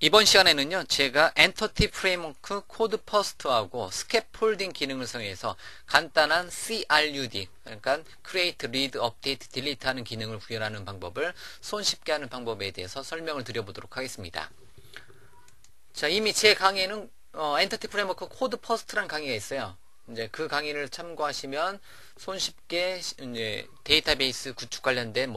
이번 시간에는요, 제가 엔터티 프레임워크 코드 퍼스트하고 스캐폴딩 기능을 사용해서 간단한 CRUD, 그러니까 Create, Read, Update, Delete 하는 기능을 구현하는 방법을 손쉽게 하는 방법에 대해서 설명을 드려보도록 하겠습니다. 자, 이미 제 강의에는 엔터티 프레임워크 코드 퍼스트라는 강의가 있어요. 이제 그 강의를 참고하시면 손쉽게 이제 데이터베이스 구축 관련된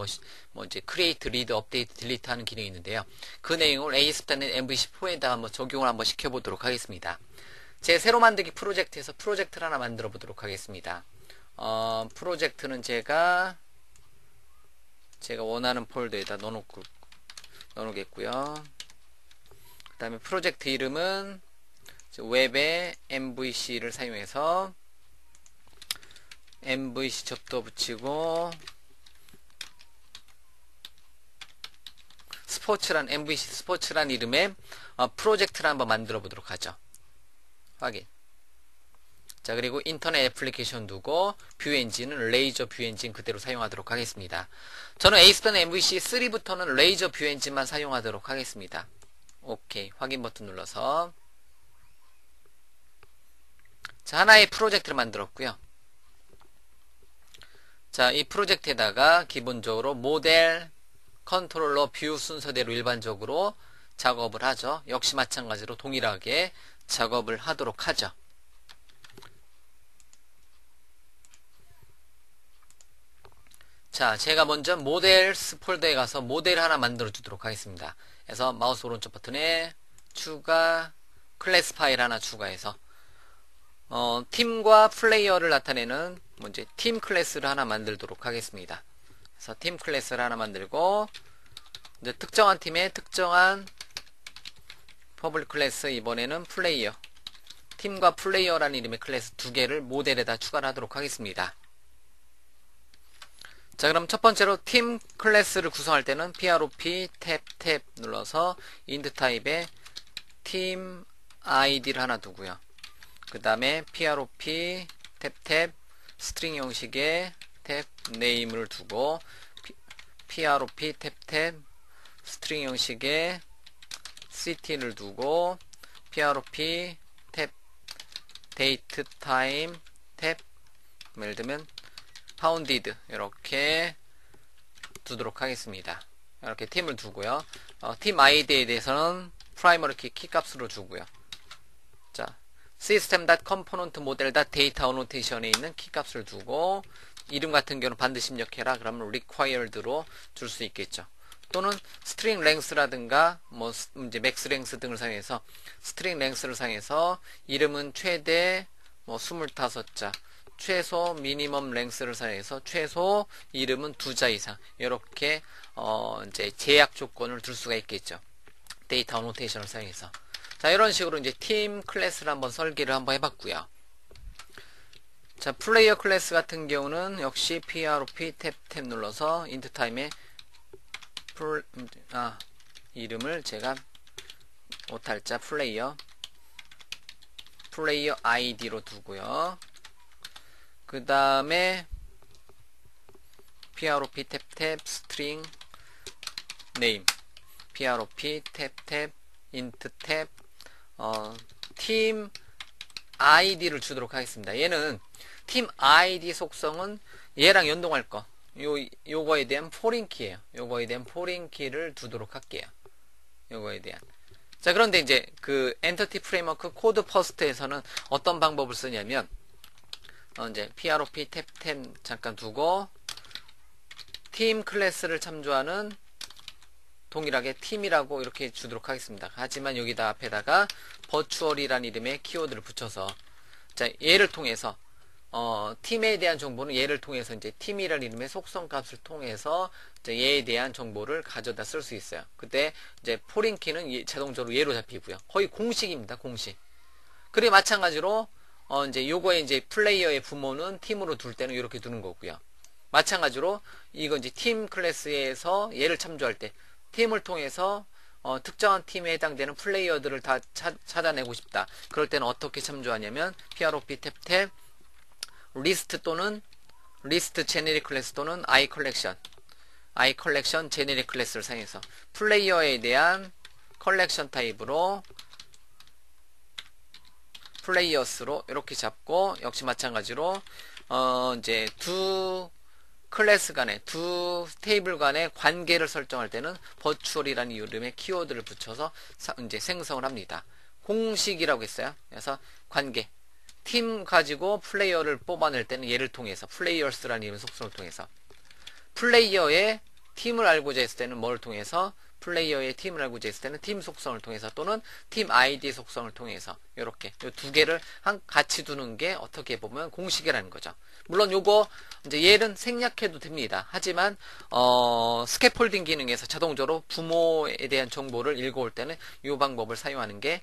이제 create, read, update, delete 하는 기능이 있는데요. 그 내용을 ASP.NET MVC4에다 한번 적용을 한번 시켜보도록 하겠습니다. 제 새로 만들기 프로젝트에서 프로젝트를 하나 만들어 보도록 하겠습니다. 프로젝트는 제가 원하는 폴더에다 넣어놓겠고요. 그 다음에 프로젝트 이름은 웹에 MVC를 사용해서 MVC 접도 붙이고 MVC 스포츠란 이름의 프로젝트를 한번 만들어 보도록 하죠. 확인. 자, 그리고 인터넷 애플리케이션 두고 뷰 엔진은 레이저 뷰 엔진 그대로 사용하도록 하겠습니다. 저는 ASP.NET MVC 3부터는 레이저 뷰 엔진만 사용하도록 하겠습니다. 오케이. 확인 버튼 눌러서 자, 하나의 프로젝트를 만들었고요. 자, 이 프로젝트에다가 기본적으로 모델, 컨트롤러, 뷰 순서대로 일반적으로 작업을 하죠. 역시 마찬가지로 동일하게 작업을 하도록 하죠. 자, 제가 먼저 모델스 폴더에 가서 모델 하나 만들어 주도록 하겠습니다. 그래서 마우스 오른쪽 버튼에 추가, 클래스 파일 하나 추가해서 팀과 플레이어를 나타내는 이제 팀 클래스를 하나 만들도록 하겠습니다. 그래서 팀 클래스를 하나 만들고 이제 특정한 팀의 특정한 퍼블릭 클래스, 이번에는 플레이어, 팀과 플레이어라는 이름의 클래스 두 개를 모델에다 추가를 하도록 하겠습니다. 자, 그럼 첫 번째로 팀 클래스를 구성할 때는 PROP 탭 눌러서 인트 타입에 팀 아이디를 하나 두고요. 그 다음에 PROP 탭 스트링 형식의 탭 네임을 두고 PROP 탭 스트링 형식의 city를 두고 PROP 탭 date time 탭 예를 들면 founded 이렇게 두도록 하겠습니다. 이렇게 팀을 두고요. 팀 아이디에 대해서는 primary 키 값으로 주고요. 자, system.componentModel.data annotation에 있는 키값을 두고 이름 같은 경우는 반드시 입력해라. 그러면 required로 줄 수 있겠죠. 또는 string length라든가 이제 max length 등을 사용해서 string length를 사용해서 이름은 최대 25자, 최소 minimum length를 사용해서 최소 이름은 2자 이상 이렇게 이제 제약 조건을 둘 수가 있겠죠. 데이터 어노테이션을 사용해서. 자, 이런 식으로 이제 팀 클래스를 한번 설계를 한번 해봤고요. 자, 플레이어 클래스 같은 경우는 역시 PROP 탭 눌러서 인트 타임에 이름을 제가 오탈자 플레이어 아이디로 두고요. 그 다음에 PROP 탭 스트링 네임 PROP 탭 인트 탭 팀 아이디를 주도록 하겠습니다. 얘는 팀 아이디 속성은 얘랑 연동할 거 요거에 대한 포린 키예요. 요거에 대한 포린 키를 두도록 할게요. 요거에 대한. 자, 그런데 이제 그 엔터티 프레임워크 코드 퍼스트에서는 어떤 방법을 쓰냐면 이제 PROP 탭 잠깐 두고 팀 클래스를 참조하는 동일하게 팀이라고 이렇게 주도록 하겠습니다. 하지만 여기다 앞에다가 버추얼이라는 이름의 키워드를 붙여서 자, 얘를 통해서 팀에 대한 정보는 얘를 통해서 이제 팀이라는 이름의 속성 값을 통해서 이제 얘에 대한 정보를 가져다 쓸 수 있어요. 그때 이제 포린 키는 자동적으로 얘로 잡히고요. 거의 공식입니다. 공식. 그리고 마찬가지로 이제 요거에 이제 플레이어의 부모는 팀으로 둘 때는 이렇게 두는 거고요. 마찬가지로 이거 이제 팀 클래스에서 얘를 참조할 때 팀을 통해서 특정한 팀에 해당되는 플레이어들을 다 찾아내고 싶다. 그럴 때는 어떻게 참조하냐면 PROP 탭 리스트 또는 리스트 제네릭 클래스 또는 iCollection 제네릭 클래스를 사용해서 플레이어에 대한 컬렉션 타입으로 플레이어스로 이렇게 잡고 역시 마찬가지로 이제 두 클래스 간의 두 테이블 간의 관계를 설정할 때는 버추얼이라는 이름의 키워드를 붙여서 이제 생성을 합니다. 공식이라고 했어요. 그래서 관계 팀 가지고 플레이어를 뽑아낼 때는 얘를 통해서 플레이어스라는 이름 속성을 통해서 플레이어의 팀을 알고자 했을 때는 뭘 통해서 플레이어의 팀을 알고자 했을 때는 팀 속성을 통해서 또는 팀 아이디 속성을 통해서 이렇게 이 두 개를 같이 두는 게 어떻게 보면 공식이라는 거죠. 물론 요거 이제 얘는 생략해도 됩니다. 하지만 스캐폴딩 기능에서 자동적으로 부모에 대한 정보를 읽어올 때는 이 방법을 사용하는 게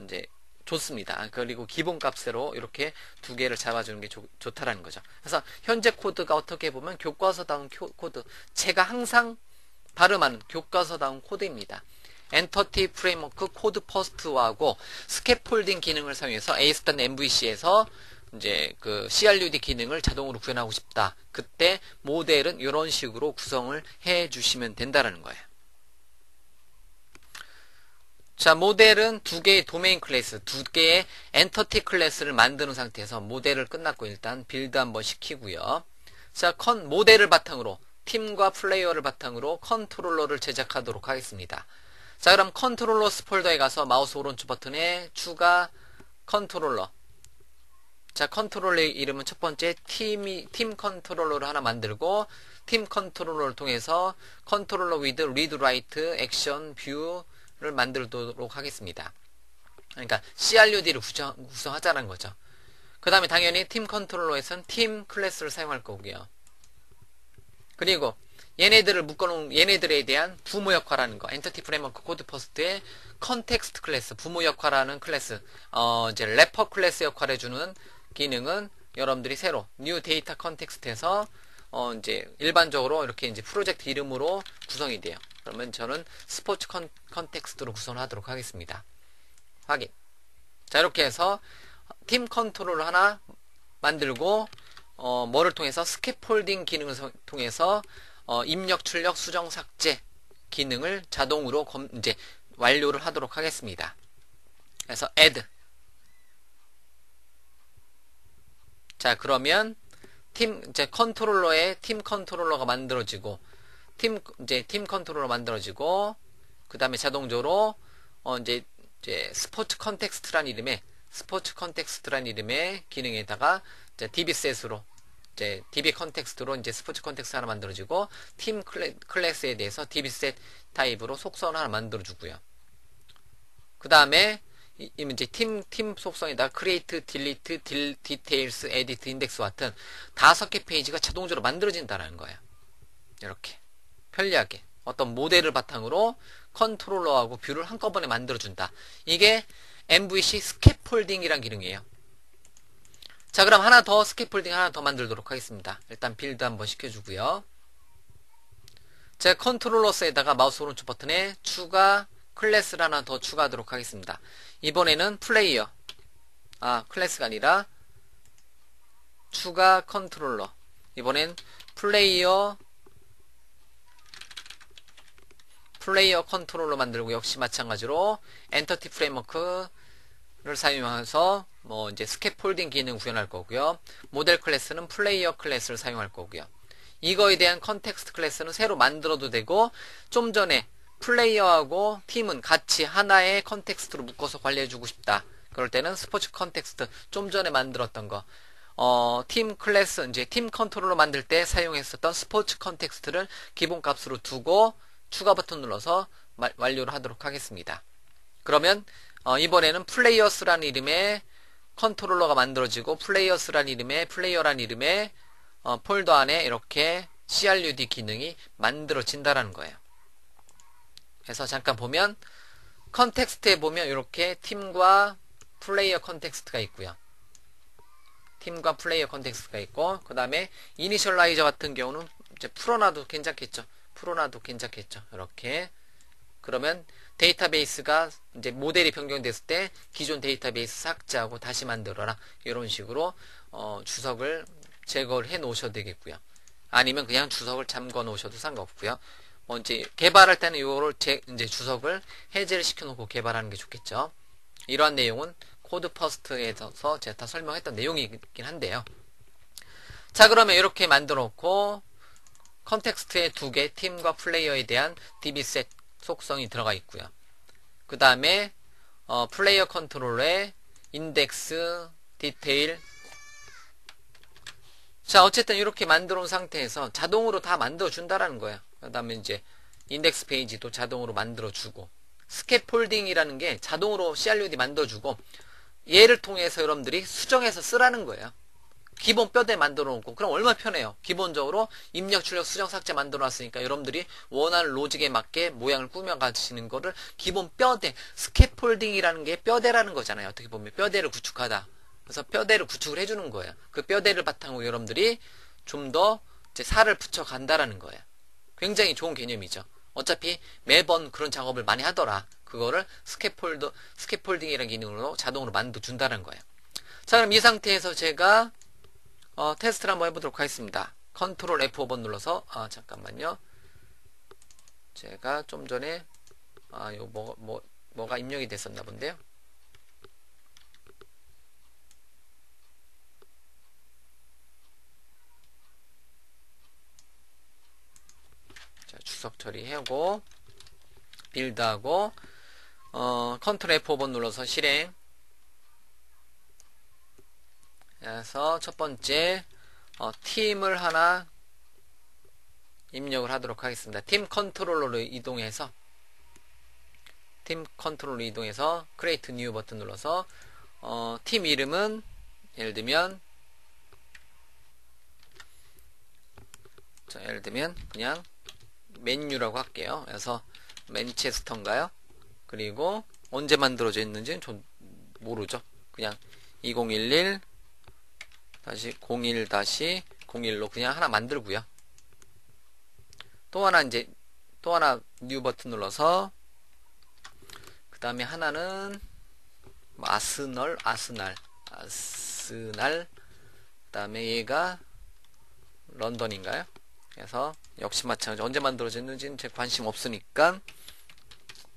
이제 좋습니다. 그리고 기본값으로 이렇게 두 개를 잡아주는 게 좋다라는 거죠. 그래서 현재 코드가 어떻게 보면 교과서다운 코드, 제가 항상 발음하는 교과서다운 코드입니다. 엔터티 프레임워크 코드 퍼스트하고 스캐폴딩 기능을 사용해서 ASP.MVC에서 이제 그 CRUD 기능을 자동으로 구현하고 싶다. 그때 모델은 이런 식으로 구성을 해 주시면 된다라는 거예요. 자, 모델은 두 개의 도메인 클래스, 두 개의 엔터티 클래스를 만드는 상태에서 모델을 끝났고 일단 빌드 한번 시키고요. 자, 모델을 바탕으로 팀과 플레이어를 바탕으로 컨트롤러를 제작하도록 하겠습니다. 자, 그럼 컨트롤러스 폴더에 가서 마우스 오른쪽 버튼에 추가 컨트롤러. 자, 컨트롤러의 이름은 첫 번째 팀 컨트롤러를 하나 만들고 팀 컨트롤러를 통해서 컨트롤러 위드 리드 라이트 액션 뷰를 만들도록 하겠습니다. 그러니까 CRUD를 구성하자는 거죠. 그 다음에 당연히 팀 컨트롤러에서는 팀 클래스를 사용할 거고요. 그리고 얘네들을 묶어놓은 얘네들에 대한 부모 역할하는 거, 엔터티 프레임워크 코드 퍼스트의 컨텍스트 클래스, 부모 역할하는 클래스, 이제 래퍼 클래스 역할을 해주는 기능은 여러분들이 새로 뉴 데이터 컨텍스트에서 이제 일반적으로 이렇게 이제 프로젝트 이름으로 구성이 돼요. 그러면 저는 스포츠 컨텍스트로 구성하도록 하겠습니다. 확인. 자, 이렇게 해서 팀 컨트롤을 하나 만들고 뭐를 통해서 스캐폴딩 기능을 통해서 입력, 출력, 수정, 삭제 기능을 자동으로 이제 완료를 하도록 하겠습니다. 그래서 add. 자, 그러면 이제 컨트롤러에 팀 컨트롤러가 만들어지고 이제 팀 컨트롤러 만들어지고 그 다음에 자동적으로 이제 스포츠 컨텍스트란 이름의 기능에다가 이제 DB셋으로 이제 DB 컨텍스트로 이제 스포츠 컨텍스트 하나 만들어지고 팀 클래스에 대해서 DB셋 타입으로 속성을 하나 만들어주고요. 그 다음에 이제 팀 속성에다가 create, delete, details, edit, index 같은 5개 페이지가 자동적으로 만들어진다는 거예요. 이렇게 편리하게 어떤 모델을 바탕으로 컨트롤러하고 뷰를 한꺼번에 만들어준다. 이게 MVC 스캐폴딩이란 기능이에요. 자, 그럼 스캐폴딩 하나 더 만들도록 하겠습니다. 일단 빌드 한번 시켜주고요. 제가 컨트롤러스에다가 마우스 오른쪽 버튼에 추가 클래스를 하나 더 추가하도록 하겠습니다. 이번에는 플레이어. 클래스가 아니라 추가 컨트롤러. 이번엔 플레이어 컨트롤러 만들고 역시 마찬가지로 엔터티 프레임워크를 사용해서 이제 스캐폴딩 기능 구현할 거고요. 모델 클래스는 플레이어 클래스를 사용할 거고요. 이거에 대한 컨텍스트 클래스는 새로 만들어도 되고 좀 전에 플레이어하고 팀은 같이 하나의 컨텍스트로 묶어서 관리해주고 싶다. 그럴 때는 스포츠 컨텍스트 좀 전에 만들었던 거 팀 클래스 이제 팀 컨트롤러 만들 때 사용했었던 스포츠 컨텍스트를 기본값으로 두고 추가 버튼 눌러서 완료를 하도록 하겠습니다. 그러면 이번에는 플레이어스라는 이름의 컨트롤러가 만들어지고 플레이어라는 이름의 폴더 안에 이렇게 CRUD 기능이 만들어진다라는 거예요. 그래서 잠깐 보면 컨텍스트에 보면 이렇게 팀과 플레이어 컨텍스트가 있고요. 팀과 플레이어 컨텍스트가 있고 그 다음에 이니셜라이저 같은 경우는 이제 풀어놔도 괜찮겠죠. 이렇게 그러면 데이터베이스가 이제 모델이 변경됐을 때 기존 데이터베이스 삭제하고 다시 만들어라 이런 식으로 주석을 제거를 해 놓으셔도 되겠고요. 아니면 그냥 주석을 잠궈 놓으셔도 상관없고요. 이제 개발할 때는 요거를 이제 주석을 해제를 시켜놓고 개발하는 게 좋겠죠. 이러한 내용은 코드 퍼스트에서 제가 다 설명했던 내용이긴 한데요. 자, 그러면 이렇게 만들어 놓고 컨텍스트에 두 개, 팀과 플레이어에 대한 dbset 속성이 들어가 있고요. 그 다음에 플레이어 컨트롤에 인덱스, 디테일. 자, 어쨌든 이렇게 만들어 놓은 상태에서 자동으로 다 만들어 준다라는 거예요. 그 다음에 이제 인덱스 페이지도 자동으로 만들어 주고, 스캐폴딩이라는 게 자동으로 CRUD 만들어 주고, 얘를 통해서 여러분들이 수정해서 쓰라는 거예요. 기본 뼈대 만들어 놓고, 그럼 얼마나 편해요. 기본적으로 입력, 출력, 수정, 삭제 만들어 놨으니까 여러분들이 원하는 로직에 맞게 모양을 꾸며 가시는 거를 기본 뼈대, 스캐폴딩이라는 게 뼈대라는 거잖아요. 어떻게 보면 뼈대를 구축하다. 그래서 뼈대를 구축을 해주는 거예요. 그 뼈대를 바탕으로 여러분들이 좀 더 살을 붙여 간다라는 거예요. 굉장히 좋은 개념이죠. 어차피 매번 그런 작업을 많이 하더라. 그거를 스캐폴딩이라는 기능으로 자동으로 만들어 준다는 거예요. 자, 그럼 이 상태에서 제가 테스트를 한번 해보도록 하겠습니다. 컨트롤 F5번 눌러서, 잠깐만요. 제가 좀 전에, 뭐가 입력이 됐었나 본데요. 자, 주석 처리하고, 빌드하고, 컨트롤 F5번 눌러서 실행. 그래서 첫 번째 팀을 하나 입력을 하도록 하겠습니다. 팀 컨트롤러로 이동해서 create new 버튼 눌러서 팀 이름은 예를 들면 그냥 맨유라고 할게요. 그래서 맨체스터인가요? 그리고 언제 만들어져 있는지는 좀 모르죠. 그냥 2011 01-01로 그냥 하나 만들고요. 또 하나 뉴 버튼 눌러서 그 다음에 하나는 아스날 그 다음에 얘가 런던인가요? 그래서 역시 마찬가지 언제 만들어졌는지는 제 관심 없으니까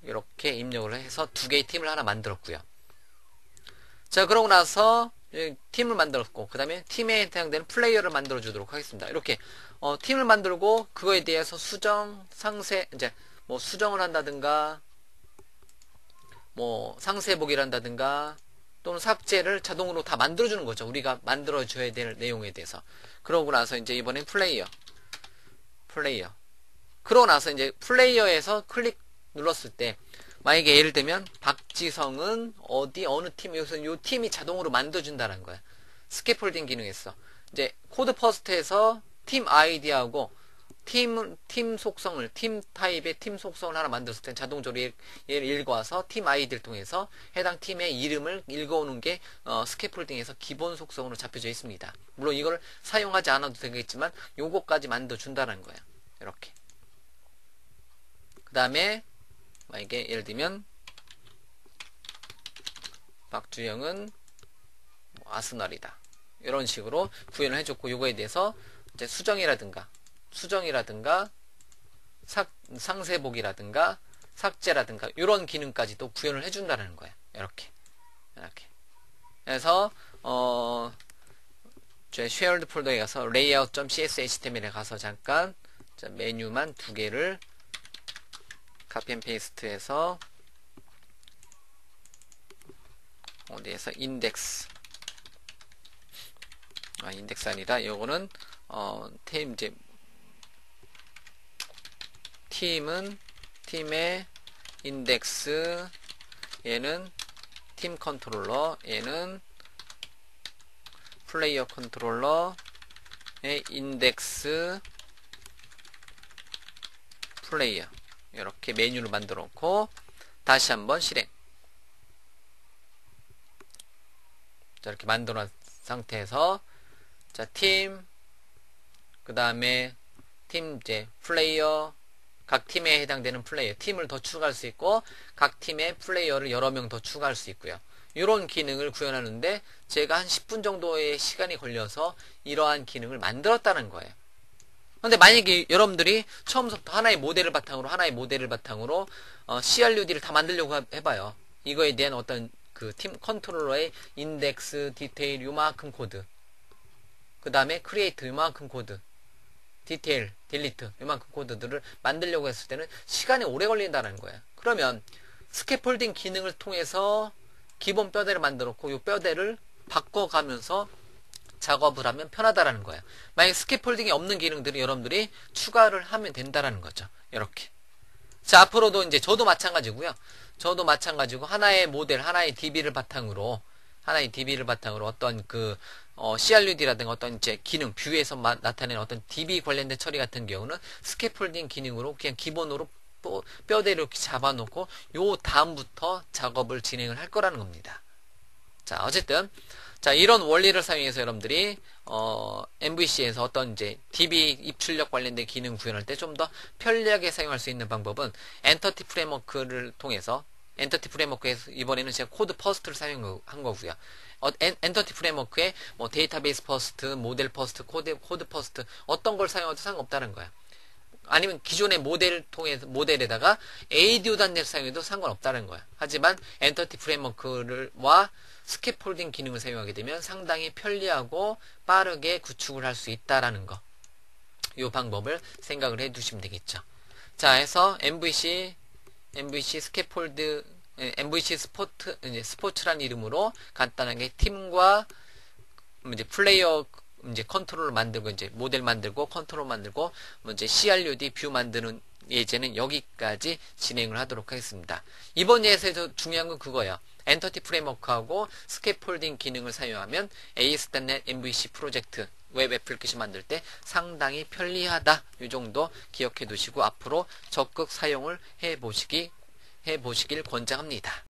이렇게 입력을 해서 두 개의 팀을 하나 만들었고요. 자, 그러고 나서 팀을 만들었고, 그 다음에 팀에 해당되는 플레이어를 만들어 주도록 하겠습니다. 이렇게 팀을 만들고 그거에 대해서 수정, 상세, 이제 뭐 수정을 한다든가 뭐 상세 보기를 한다든가 또는 삭제를 자동으로 다 만들어 주는 거죠. 우리가 만들어 줘야 될 내용에 대해서. 그러고 나서 이제 이번엔 플레이어. 그러고 나서 이제 플레이어에서 클릭 눌렀을 때 만약에 예를 들면 박지성은 어느 팀, 여기서 이 팀이 자동으로 만들어준다는 거야. 스캐폴딩 기능에서 이제 코드 퍼스트에서 팀 아이디하고 팀 속성을, 팀 타입의 팀 속성을 하나 만들었을 때 자동적으로 얘를 읽어와서 팀 아이디를 통해서 해당 팀의 이름을 읽어오는 게 스캐폴딩에서 기본 속성으로 잡혀져 있습니다. 물론 이걸 사용하지 않아도 되겠지만 요거까지 만들어준다는 거야. 이렇게. 그 다음에 만약에 예를 들면 박주영은 아스널이다. 이런 식으로 구현을 해줬고 요거에 대해서 이제 수정이라든가 상세보기라든가 삭제라든가 이런 기능까지도 구현을 해준다는 거예요. 이렇게. 그래서 제 shared 폴더에 가서 layout.cshtml에 가서 잠깐 메뉴만 두 개를 카피 앤 페이스트해서 어디에서 인덱스 아니다. 요거는 팀은 팀의 인덱스, 얘는 팀 컨트롤러, 얘는 플레이어 컨트롤러의 인덱스 플레이어. 이렇게 메뉴를 만들어 놓고 다시 한번 실행. 자, 이렇게 만들어 놓은 상태에서 자, 팀, 그 다음에 팀 이제 플레이어, 각 팀에 해당되는 플레이어, 팀을 더 추가할 수 있고 각 팀의 플레이어를 여러 명 더 추가할 수 있고요. 이런 기능을 구현하는데 제가 한 10분 정도의 시간이 걸려서 이러한 기능을 만들었다는 거예요. 근데 만약에 여러분들이 처음부터 하나의 모델을 바탕으로 CRUD를 다 만들려고 해봐요. 이거에 대한 어떤 그 팀 컨트롤러의 인덱스, 디테일 요만큼 코드, 그 다음에 크리에이트 요만큼 코드, 디테일, 딜리트 요만큼 코드들을 만들려고 했을 때는 시간이 오래 걸린다는 거야. 그러면 스캐폴딩 기능을 통해서 기본 뼈대를 만들었고 이 뼈대를 바꿔가면서 작업을 하면 편하다라는 거야. 만약 스캐폴딩이 없는 기능들을 여러분들이 추가를 하면 된다라는 거죠. 이렇게. 자, 앞으로도 이제 저도 마찬가지고요. 저도 마찬가지고 하나의 모델, 하나의 DB를 바탕으로 어떤 그 CRUD라든가 어떤 이제 기능, 뷰에서 나타내는 어떤 DB 관련된 처리 같은 경우는 스캐폴딩 기능으로 그냥 기본으로 뼈대를 이렇게 잡아놓고 요 다음부터 작업을 진행을 할 거라는 겁니다. 자, 어쨌든 자, 이런 원리를 사용해서 여러분들이 MVC에서 어떤 이제 DB 입출력 관련된 기능 구현할 때 좀 더 편리하게 사용할 수 있는 방법은 엔터티 프레임워크를 통해서, 엔터티 프레임워크에서 이번에는 제가 코드 퍼스트를 사용한 거고요. 엔터티 프레임워크에 뭐 데이터베이스 퍼스트, 모델 퍼스트, 코드 퍼스트 어떤 걸 사용해도 상관없다는 거야. 아니면 기존의 모델에다가 ADO.NET 사용해도 상관없다는 거야. 하지만 엔터티 프레임워크와 스캐폴딩 기능을 사용하게 되면 상당히 편리하고 빠르게 구축을 할 수 있다라는 거. 이 방법을 생각을 해 두시면 되겠죠. 자, 해서 MVC 스캐폴드, MVC 스포츠란 이름으로 간단하게 팀과 이제 플레이어 이제 컨트롤을 만들고 이제 모델 만들고 컨트롤 만들고 이제 CRUD 뷰 만드는 예제는 여기까지 진행을 하도록 하겠습니다. 이번 예에서 중요한 건 그거예요. 엔터티 프레임워크하고 스캐폴딩 기능을 사용하면 AS.NET MVC 프로젝트 웹 애플리케이션 만들 때 상당히 편리하다. 이 정도 기억해 두시고 앞으로 적극 사용을 해 보시길 권장합니다.